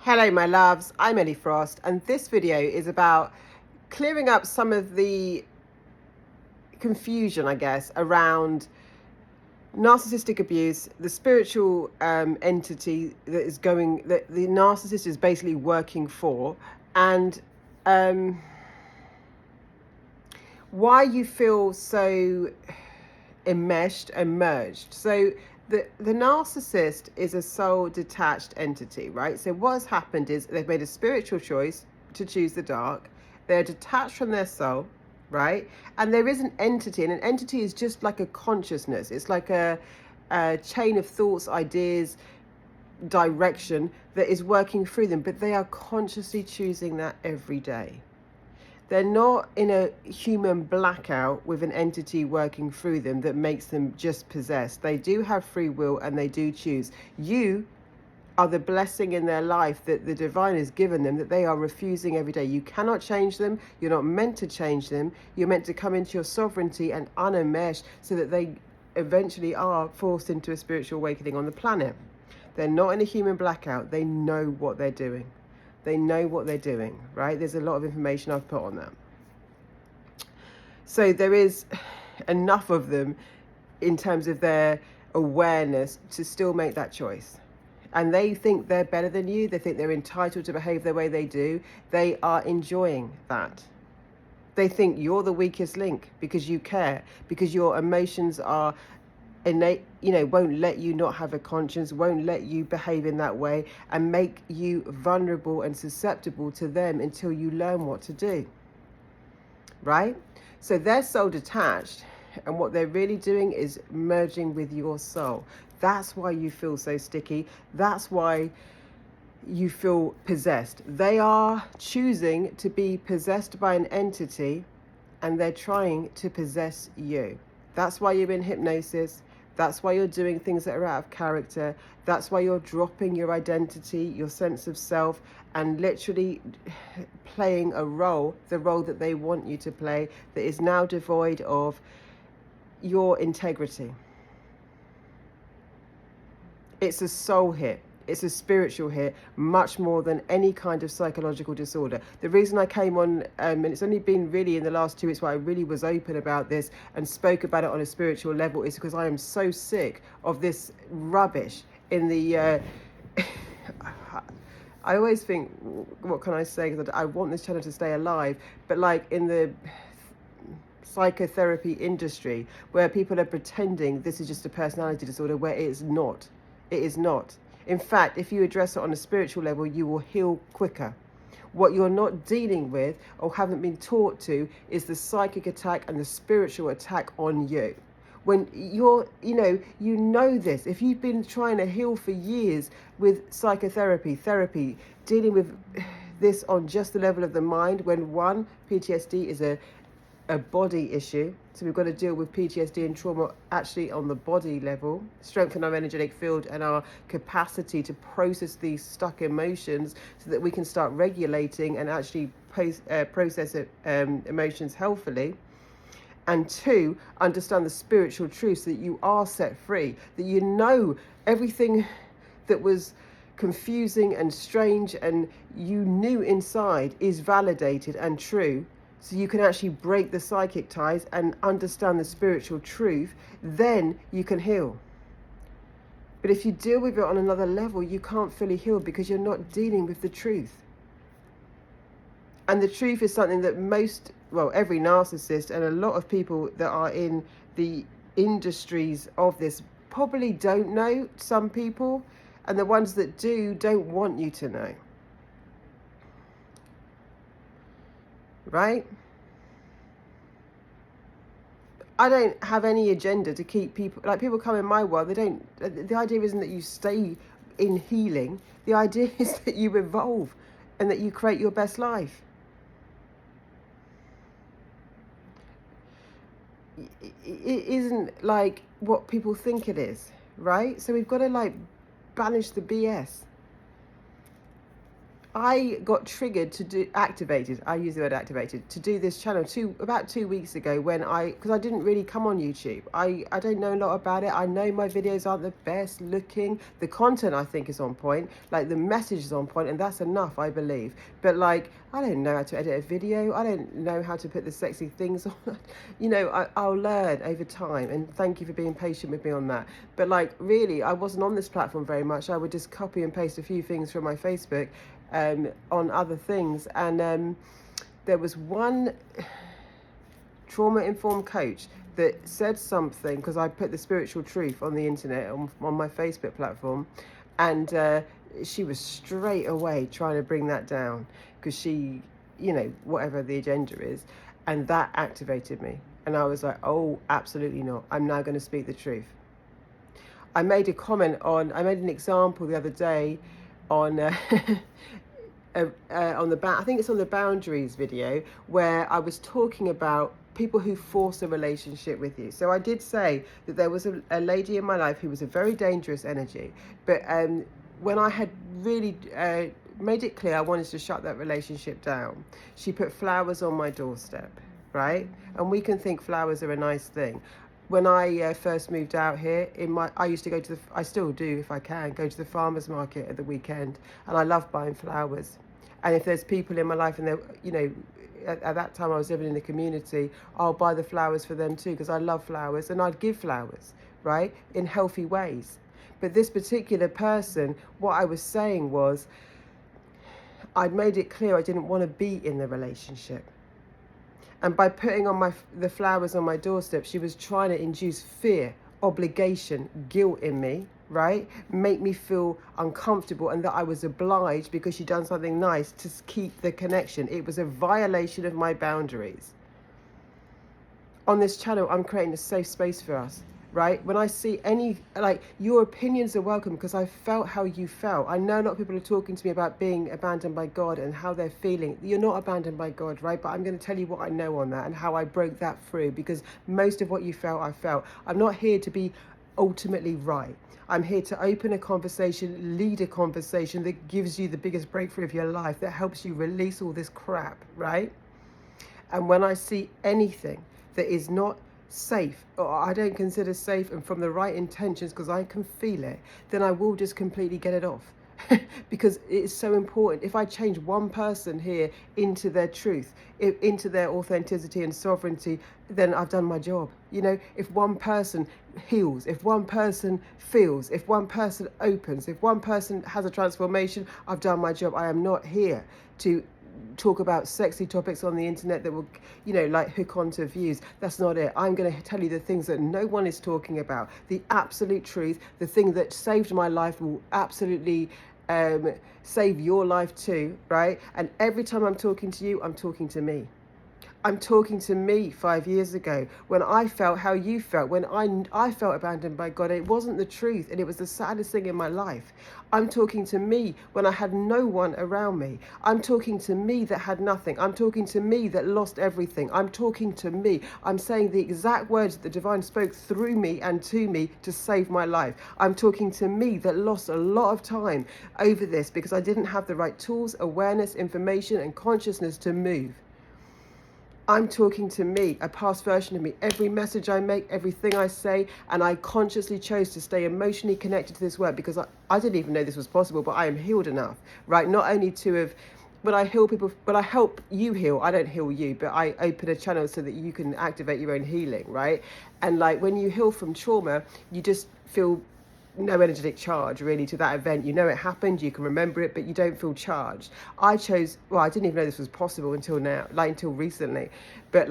Hello my loves, I'm Ellie Frost, and this video is about clearing up some of the confusion, I guess, around narcissistic abuse, the spiritual entity that the narcissist is basically working for, and why you feel so enmeshed and merged. So the narcissist is a soul detached entity, right? So what's happened is they've made a spiritual choice to choose the dark. They're detached from their soul, right? And there is an entity, and an entity is just like a consciousness. It's like a chain of thoughts, ideas, direction that is working through them, but they are consciously choosing that every day. They're not in a human blackout with an entity working through them that makes them just possessed. They do have free will and they do choose. You are the blessing in their life that the divine has given them, that they are refusing every day. You cannot change them. You're not meant to change them. You're meant to come into your sovereignty and unenmesh so that they eventually are forced into a spiritual awakening on the planet. They're not in a human blackout. They know what they're doing. They know what they're doing, right? There's a lot of information I've put on that. So there is enough of them in terms of their awareness to still make that choice. And they think they're better than you. They think they're entitled to behave the way they do. They are enjoying that. They think you're the weakest link because you care, because your emotions are innate, won't let you not have a conscience, won't let you behave in that way, and make you vulnerable and susceptible to them until you learn what to do, right? So they're soul detached, and what they're really doing is merging with your soul. That's why you feel so sticky. That's why you feel possessed. They are choosing to be possessed by an entity, and they're trying to possess you. That's why you're in hypnosis. That's why you're doing things that are out of character. That's why you're dropping your identity, your sense of self, and literally playing a role, the role that they want you to play, that is now devoid of your integrity. It's a soul hit. It's a spiritual hit, much more than any kind of psychological disorder. The reason I came on, and it's only been really in the last 2 weeks where I really was open about this and spoke about it on a spiritual level, is because I am so sick of this rubbish in the... I always think, what can I say? Because I want this channel to stay alive, but like in the psychotherapy industry, where people are pretending this is just a personality disorder, where it is not. It is not. In fact, if you address it on a spiritual level, you will heal quicker. What you're not dealing with or haven't been taught to is the psychic attack and the spiritual attack on you. When you're, you know this. If you've been trying to heal for years with psychotherapy, therapy, dealing with this on just the level of the mind, when one, PTSD is a body issue, so we've got to deal with PTSD and trauma actually on the body level, strengthen our energetic field and our capacity to process these stuck emotions so that we can start regulating and actually process emotions healthily. And 2, understand the spiritual truth so that you are set free, that you know everything that was confusing and strange and you knew inside is validated and true. So you can actually break the psychic ties and understand the spiritual truth, then you can heal. But if you deal with it on another level, you can't fully heal because you're not dealing with the truth. And the truth is something that every narcissist and a lot of people that are in the industries of this probably don't know, some people, and the ones that do don't want you to know. Right? I don't have any agenda to keep people, like people come in my world, the idea isn't that you stay in healing. The idea is that you evolve and that you create your best life. It isn't like what people think it is, right? So we've got to banish the BS. I got triggered activated, I use the word activated, to do this channel about 2 weeks ago because I didn't really come on YouTube. I don't know a lot about it. I know my videos aren't the best looking. The content I think is on point, like the message is on point, and that's enough, I believe. But like, I don't know how to edit a video. I don't know how to put the sexy things on. I'll learn over time, and thank you for being patient with me on that. But like, really, I wasn't on this platform very much. I would just copy and paste a few things from my Facebook on other things, and there was one trauma-informed coach that said something, because I put the spiritual truth on the internet on my Facebook platform, and she was straight away trying to bring that down, because she, whatever the agenda is, and that activated me, and I was like, oh, absolutely not, I'm now going to speak the truth. I made an example the other day on I think it's on the boundaries video, where I was talking about people who force a relationship with you. So I did say that there was a lady in my life who was a very dangerous energy, but when I had really made it clear I wanted to shut that relationship down, she put flowers on my doorstep, right? And we can think flowers are a nice thing. When I first moved out here, I used to I still do if I can, go to the farmer's market at the weekend, and I love buying flowers. And if there's people in my life, and at that time I was living in the community, I'll buy the flowers for them too, because I love flowers, and I'd give flowers, right, in healthy ways. But this particular person, what I was saying was, I'd made it clear I didn't want to be in the relationship. And by putting the flowers on my doorstep, she was trying to induce fear, obligation, guilt in me, right? Make me feel uncomfortable, and that I was obliged, because she'd done something nice, to keep the connection. It was a violation of my boundaries. On this channel, I'm creating a safe space for us, right? When I see your opinions are welcome, because I felt how you felt. I know a lot of people are talking to me about being abandoned by God and how they're feeling. You're not abandoned by God, right? But I'm going to tell you what I know on that and how I broke that through, because most of what you felt, I felt. I'm not here to be ultimately right. I'm here to open a conversation, lead a conversation that gives you the biggest breakthrough of your life, that helps you release all this crap, right? And when I see anything that is not safe, or I don't consider safe, and from the right intentions, because I can feel it, then I will just completely get it off. Because it's so important. If I change one person here into their truth, into their authenticity and sovereignty, then I've done my job. If one person heals, if one person feels, if one person opens, if one person has a transformation, I've done my job. I am not here to talk about sexy topics on the internet that will, like hook onto views. That's not it. I'm going to tell you the things that no one is talking about, the absolute truth, the thing that saved my life will absolutely save your life too, right? And every time I'm talking to you, I'm talking to me. I'm talking to me 5 years ago, when I felt how you felt, when I felt abandoned by God. It wasn't the truth, and it was the saddest thing in my life. I'm talking to me when I had no one around me. I'm talking to me that had nothing. I'm talking to me that lost everything. I'm talking to me. I'm saying the exact words that the divine spoke through me and to me to save my life. I'm talking to me that lost a lot of time over this, because I didn't have the right tools, awareness, information, and consciousness to move. I'm talking to me, a past version of me. Every message I make, everything I say, and I consciously chose to stay emotionally connected to this work, because I didn't even know this was possible, but I am healed enough, right? Not only to have, when I heal people, but I help you heal. I don't heal you, but I open a channel so that you can activate your own healing, right? And like, when you heal from trauma, you just feel no energetic charge really to that event. It happened, you can remember it, but you don't feel charged. I didn't even know this was possible until now, until recently. But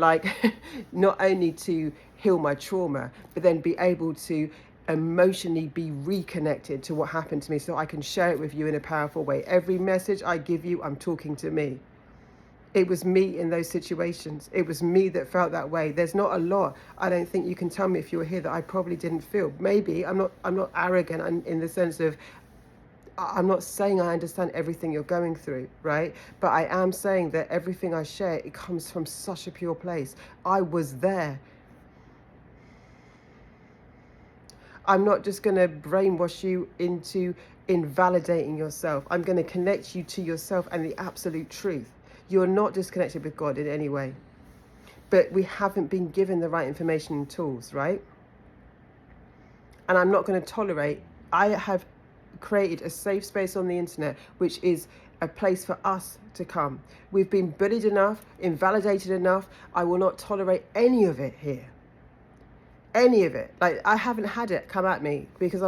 not only to heal my trauma, but then be able to emotionally be reconnected to what happened to me, so I can share it with you in a powerful way. Every message I give you, I'm talking to me. It was me in those situations. It was me that felt that way. There's not a lot, I don't think you can tell me if you were here, that I probably didn't feel. Maybe I'm not arrogant in the sense of, I'm not saying I understand everything you're going through, right? But I am saying that everything I share, it comes from such a pure place. I was there. I'm not just going to brainwash you into invalidating yourself. I'm going to connect you to yourself and the absolute truth. You're not disconnected with God in any way. But we haven't been given the right information and tools, right? And I'm not going to tolerate. I have created a safe space on the internet, which is a place for us to come. We've been bullied enough, invalidated enough. I will not tolerate any of it here. Any of it. Like, I haven't had it come at me because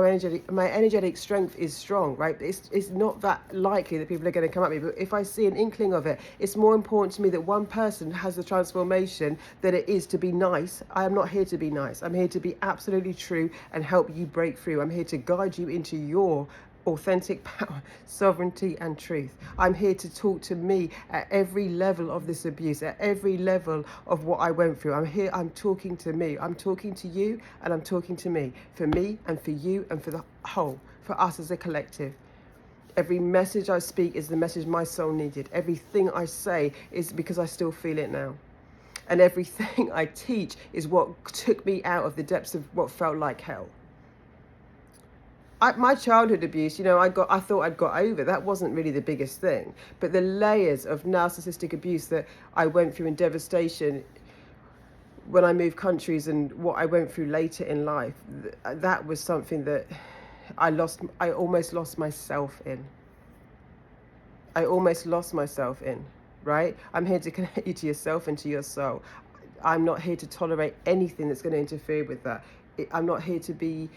my energetic strength is strong, right? It's not that likely that people are going to come at me. But if I see an inkling of it, it's more important to me that one person has the transformation than it is to be nice. I am not here to be nice. I'm here to be absolutely true and help you break through. I'm here to guide you into your authentic power, sovereignty and truth. I'm here to talk to me at every level of this abuse, at every level of what I went through. I'm here, I'm talking to me. I'm talking to you and I'm talking to me. For me and for you and for the whole, for us as a collective. Every message I speak is the message my soul needed. Everything I say is because I still feel it now. And everything I teach is what took me out of the depths of what felt like hell. My childhood abuse, you know, I thought I'd got over. That wasn't really the biggest thing. But the layers of narcissistic abuse that I went through in devastation when I moved countries and what I went through later in life, that was something that I almost lost myself in. I almost lost myself in, right? I'm here to connect you to yourself and to your soul. I'm not here to tolerate anything that's going to interfere with that. I'm not here to be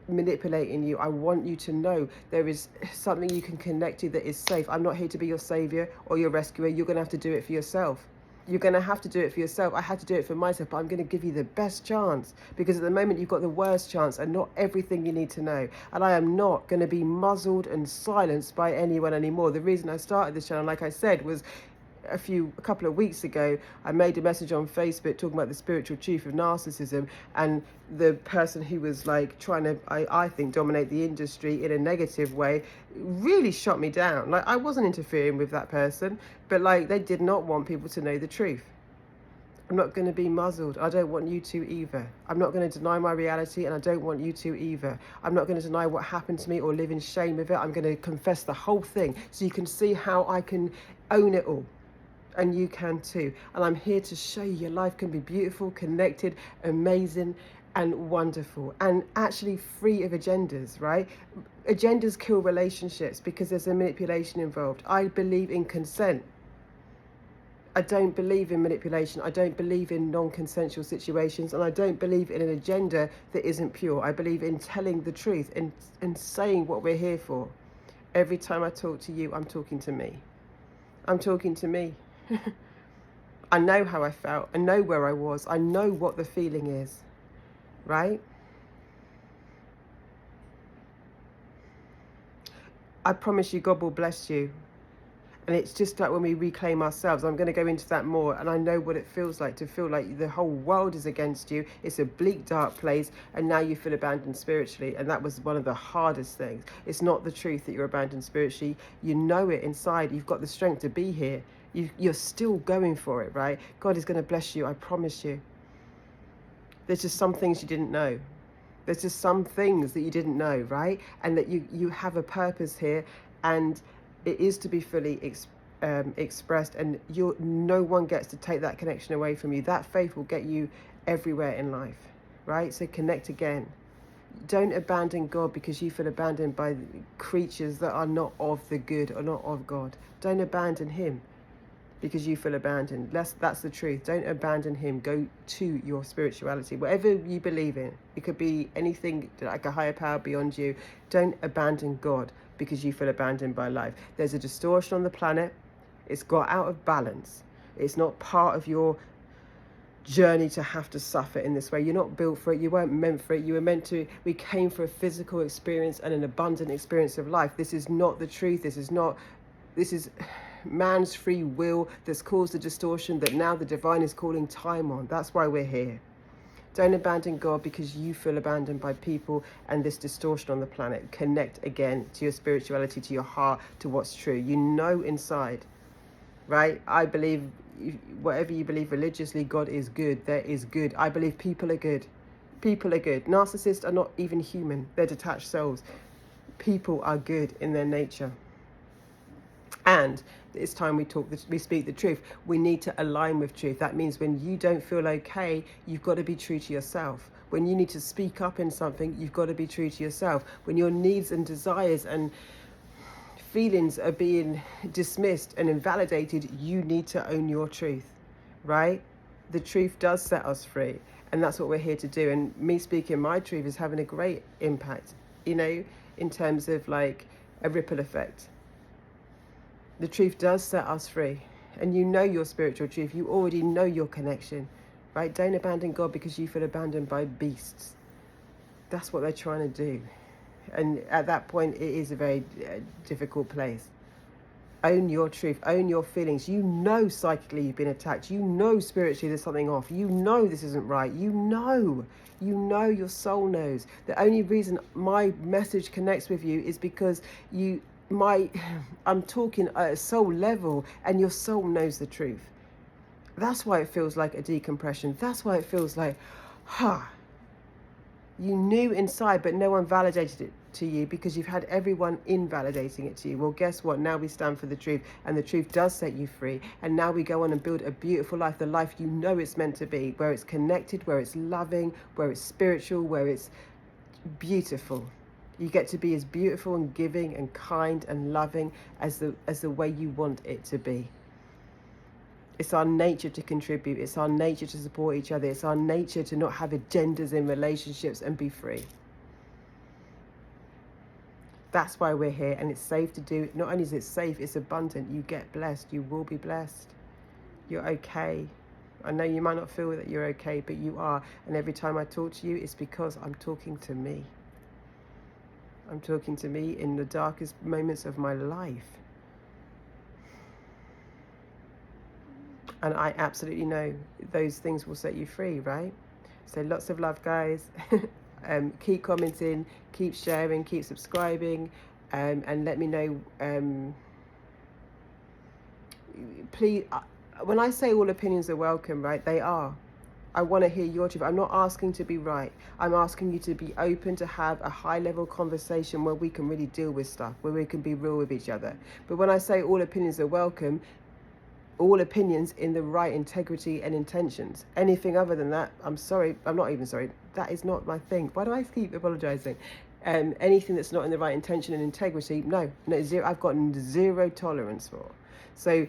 manipulating you. I want you to know there is something you can connect to that is safe. I'm not here to be your savior or your rescuer. You're going to have to do it for yourself. You're going to have to do it for yourself. I had to do it for myself, but I'm going to give you the best chance, because at the moment you've got the worst chance and not everything you need to know. And I am not going to be muzzled and silenced by anyone anymore. The reason I started this channel, like I said, was a couple of weeks ago, I made a message on Facebook talking about the spiritual truth of narcissism, and the person who was like trying to, I think, dominate the industry in a negative way really shot me down. Like, I wasn't interfering with that person, but like, they did not want people to know the truth. I'm not going to be muzzled. I don't want you to either. I'm not going to deny my reality, and I don't want you to either. I'm not going to deny what happened to me or live in shame with it. I'm going to confess the whole thing so you can see how I can own it all. And you can too. And I'm here to show you your life can be beautiful, connected, amazing, and wonderful, and actually free of agendas, right? Agendas kill relationships because there's a manipulation involved. I believe in consent. I don't believe in manipulation. I don't believe in non-consensual situations, and I don't believe in an agenda that isn't pure. I believe in telling the truth and saying what we're here for. Every time I talk to you, I'm talking to me. I'm talking to me. I know how I felt. I know where I was. I know what the feeling is, right? I promise you, God will bless you. And it's just like when we reclaim ourselves. I'm going to go into that more. And I know what it feels like to feel like the whole world is against you. It's a bleak, dark place. And now you feel abandoned spiritually. And that was one of the hardest things. It's not the truth that you're abandoned spiritually. You know it inside. You've got the strength to be here. You're still going for it, right? God is going to bless you. I promise you. There's just some things you didn't know. There's just some things that you didn't know, right? And that you have a purpose here. And it is to be fully expressed, and no one gets to take that connection away from you. That faith will get you everywhere in life, right? So connect again. Don't abandon God because you feel abandoned by creatures that are not of the good or not of God. Don't abandon him because you feel abandoned. That's the truth. Don't abandon him. Go to your spirituality, whatever you believe in. It could be anything like a higher power beyond you. Don't abandon God because you feel abandoned by life. There's a distortion on the planet. It's got out of balance. It's not part of your journey to have to suffer in this way. You're not built for it. You weren't meant for it. You were meant to. We came for a physical experience and an abundant experience of life. This is not the truth. This is man's free will that's caused the distortion that now the divine is calling time on. That's why we're here. Don't abandon God because you feel abandoned by people and this distortion on the planet. Connect again to your spirituality, to your heart, to what's true. You know inside, right? I believe whatever you believe religiously, God is good. There is good. I believe people are good. People are good. Narcissists are not even human. They're detached souls. People are good in their nature. And it's time we speak the truth. We need to align with truth. That means when you don't feel okay, you've got to be true to yourself. When you need to speak up in something, you've got to be true to yourself. When your needs and desires and feelings are being dismissed and invalidated, you need to own your truth, right? The truth does set us free, and that's what we're here to do. And me speaking my truth is having a great impact, you know, in terms of like a ripple effect. The truth does set us free, and you know your spiritual truth. You already know your connection, right? Don't abandon God because you feel abandoned by beasts. That's what they're trying to do. And at that point, it is a very difficult place. Own your truth, own your feelings. You know psychically you've been attacked. You know spiritually there's something off. You know this isn't right. You know your soul knows. The only reason my message connects with you is because I'm talking at a soul level, and your soul knows the truth. That's why it feels like a decompression. That's why it feels like, you knew inside, but no one validated it to you because you've had everyone invalidating it to you. Well, guess what? Now we stand for the truth, and the truth does set you free. And now we go on and build a beautiful life, the life you know it's meant to be, where it's connected, where it's loving, where it's spiritual, where it's beautiful. You get to be as beautiful and giving and kind and loving as the way you want it to be. It's our nature to contribute. It's our nature to support each other. It's our nature to not have agendas in relationships and be free. That's why we're here, and it's safe to do. Not only is it safe, it's abundant. You get blessed. You will be blessed. You're okay. I know you might not feel that you're okay, but you are. And every time I talk to you, it's because I'm talking to me. I'm talking to me in the darkest moments of my life. And I absolutely know those things will set you free, right? So lots of love, guys. Keep commenting, keep sharing, keep subscribing, and let me know. Please, when I say all opinions are welcome, right, they are. I want to hear your truth. I'm not asking to be right. I'm asking you to be open to have a high-level conversation where we can really deal with stuff, where we can be real with each other. But when I say all opinions are welcome, all opinions in the right integrity and intentions. Anything other than that, I'm sorry. I'm not even sorry. That is not my thing. Why do I keep apologizing? Anything that's not in the right intention and integrity, no, zero. I've got zero tolerance for. So,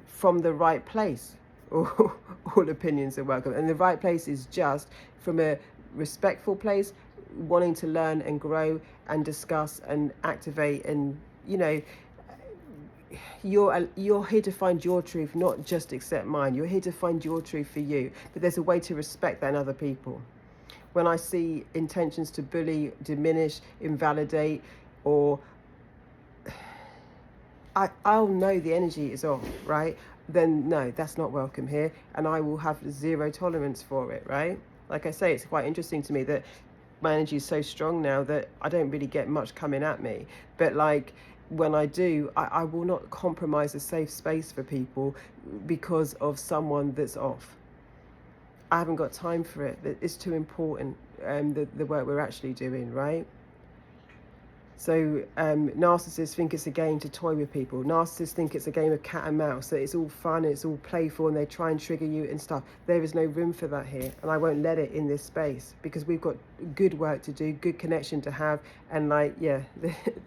from the right place, all opinions are welcome. And the right place is just from a respectful place, wanting to learn and grow and discuss and activate, and you know, you're here to find your truth, not just accept mine. You're here to find your truth for you, but there's a way to respect that in other people. When I see intentions to bully, diminish, invalidate, or I'll know the energy is off, right? Then no, that's not welcome here, and I will have zero tolerance for it, right? Like I say, it's quite interesting to me that my energy is so strong now that I don't really get much coming at me, but like when I do, I will not compromise a safe space for people because of someone that's off. I haven't got time for it. It's too important, the work we're actually doing, right? So narcissists think it's a game to toy with people. Narcissists think it's a game of cat and mouse, that it's all fun and it's all playful and they try and trigger you and stuff. There is no room for that here, and I won't let it in this space because we've got good work to do, good connection to have, and like, yeah,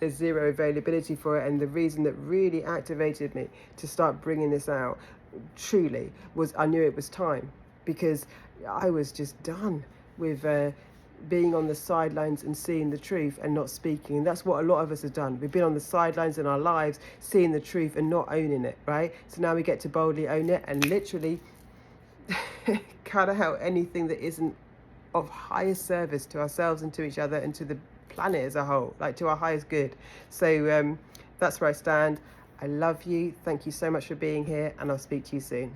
there's zero availability for it. And the reason that really activated me to start bringing this out, truly, was I knew it was time, because I was just done with being on the sidelines and seeing the truth and not speaking. And that's what a lot of us have done. We've been on the sidelines in our lives, seeing the truth and not owning it, right? So now we get to boldly own it and literally cut out anything that isn't of highest service to ourselves and to each other and to the planet as a whole, like to our highest good. So that's where I stand. I love you. Thank you so much for being here, and I'll speak to you soon.